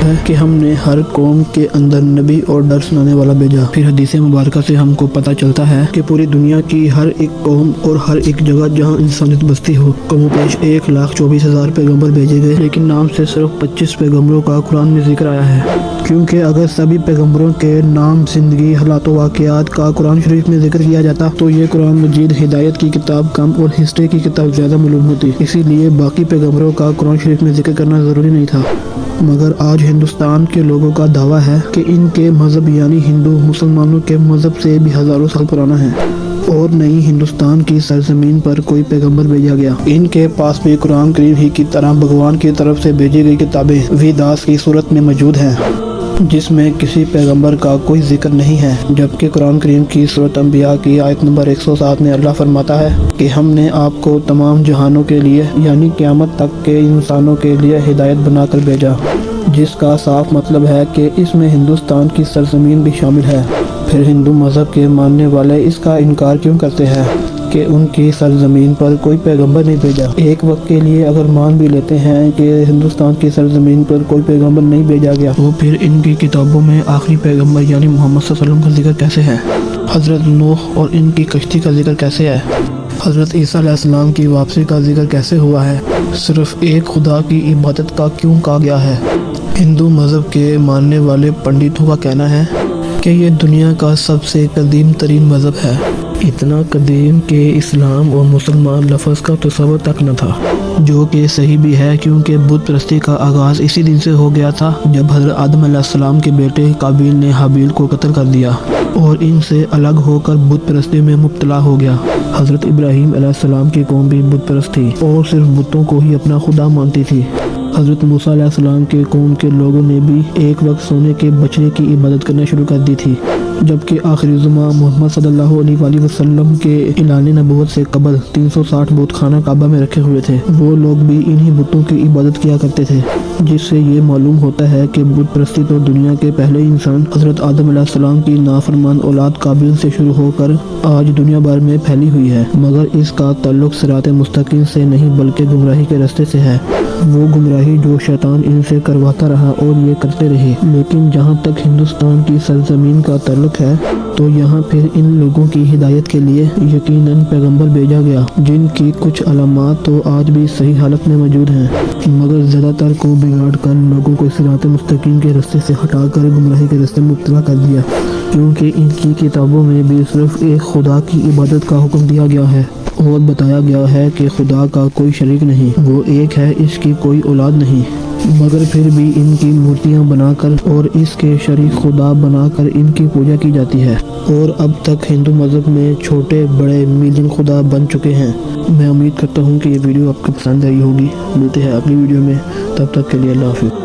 ہے کہ ہم نے ہر قوم کے اندر نبی اور ڈر سنانے والا بھیجا۔ پھر حدیث مبارکہ سے ہم کو پتہ چلتا ہے کہ پوری دنیا کی ہر ایک قوم اور ہر ایک جگہ جہاں انسانیت بستی ہو، کم و بیش 1,24,000 پیغمبر بھیجے گئے، لیکن نام سے صرف 25 پیغمبروں کا قرآن میں ذکر آیا ہے، کیونکہ اگر سبھی پیغمبروں کے نام، زندگی، حالات و واقعات کا قرآن شریف میں ذکر کیا جاتا تو یہ قرآن مجید ہدایت کی کتاب کم اور ہسٹری کی کتاب زیادہ معلوم ہوتی، اسی لیے باقی پیغمبروں کا قرآن شریف میں ذکر کرنا ضروری نہیں تھا۔ مگر آج ہندوستان کے لوگوں کا دعویٰ ہے کہ ان کے مذہب یعنی ہندو مسلمانوں کے مذہب سے بھی ہزاروں سال پرانا ہے اور نہیں ہندوستان کی سرزمین پر کوئی پیغمبر بھیجا گیا۔ ان کے پاس بھی قرآن کریم ہی کی طرح بھگوان کی طرف سے بھیجی گئی کتابیں ویداس کی صورت میں موجود ہیں، جس میں کسی پیغمبر کا کوئی ذکر نہیں ہے، جبکہ قرآن کریم کی سورۃ انبیاء کی آیت نمبر 107 میں اللہ فرماتا ہے کہ ہم نے آپ کو تمام جہانوں کے لیے یعنی قیامت تک کے انسانوں کے لیے ہدایت بنا کر بھیجا، جس کا صاف مطلب ہے کہ اس میں ہندوستان کی سرزمین بھی شامل ہے۔ پھر ہندو مذہب کے ماننے والے اس کا انکار کیوں کرتے ہیں کہ ان کی سرزمین پر کوئی پیغمبر نہیں بھیجا؟ ایک وقت کے لیے اگر مان بھی لیتے ہیں کہ ہندوستان کی سرزمین پر کوئی پیغمبر نہیں بھیجا گیا، تو پھر ان کی کتابوں میں آخری پیغمبر یعنی محمد صلی اللہ علیہ وسلم کا ذکر کیسے ہے؟ حضرت نوح اور ان کی کشتی کا ذکر کیسے ہے؟ حضرت عیسیٰ علیہ السلام کی واپسی کا ذکر کیسے ہوا ہے؟ صرف ایک خدا کی عبادت کا کیوں کہا گیا ہے؟ ہندو مذہب کے ماننے والے پنڈتوں کا کہنا ہے کہ یہ دنیا کا سب سے قدیم ترین مذہب ہے، اتنا قدیم کہ اسلام اور مسلمان لفظ کا تصور تک نہ تھا، جو کہ صحیح بھی ہے کیونکہ بت پرستی کا آغاز اسی دن سے ہو گیا تھا جب حضرت آدم علیہ السلام کے بیٹے قابیل نے حابیل کو قتل کر دیا اور ان سے الگ ہو کر بت پرستی میں مبتلا ہو گیا۔ حضرت ابراہیم علیہ السلام کی قوم بھی بت پرست تھی اور صرف بتوں کو ہی اپنا خدا مانتی تھی۔ حضرت موسیٰ علیہ السلام کے قوم کے لوگوں نے بھی ایک وقت سونے کے بچڑے کی عبادت کرنا شروع کر دی تھی، جبکہ آخری زماں محمد صلی اللہ علیہ وآلہ وسلم کے اعلان نبوت سے قبل 360 بت خانہ کعبہ میں رکھے ہوئے تھے، وہ لوگ بھی انہی بتوں کی عبادت کیا کرتے تھے، جس سے یہ معلوم ہوتا ہے کہ بت پرستی تو دنیا کے پہلے انسان حضرت آدم علیہ السلام کی نافرمان اولاد قابیل سے شروع ہو کر آج دنیا بھر میں پھیلی ہوئی ہے، مگر اس کا تعلق صراط مستقیم سے نہیں بلکہ گمراہی کے راستے سے ہے، وہ گمراہی جو شیطان ان سے کرواتا رہا اور یہ کرتے رہے۔ لیکن جہاں تک ہندوستان کی سرزمین کا تعلق ہے تو یہاں پھر ان لوگوں کی ہدایت کے لیے یقیناً پیغمبر بھیجا گیا، جن کی کچھ علامات تو آج بھی صحیح حالت میں موجود ہیں، مگر زیادہ تر کو بگاڑ کر لوگوں کو صراط مستقیم کے راستے سے ہٹا کر گمراہی کے راستے میں مبتلا کر دیا، کیونکہ ان کی کتابوں میں بھی صرف ایک خدا کی عبادت کا حکم دیا گیا ہے اور بتایا گیا ہے کہ خدا کا کوئی شریک نہیں، وہ ایک ہے، اس کی کوئی اولاد نہیں، مگر پھر بھی ان کی مورتیاں بنا کر اور اس کے شریک خدا بنا کر ان کی پوجا کی جاتی ہے، اور اب تک ہندو مذہب میں چھوٹے بڑے ملین خدا بن چکے ہیں۔ میں امید کرتا ہوں کہ یہ ویڈیو آپ کو پسند آئی ہوگی۔ ملتے ہیں اگلی ویڈیو میں، تب تک کے لیے اللہ حافظ۔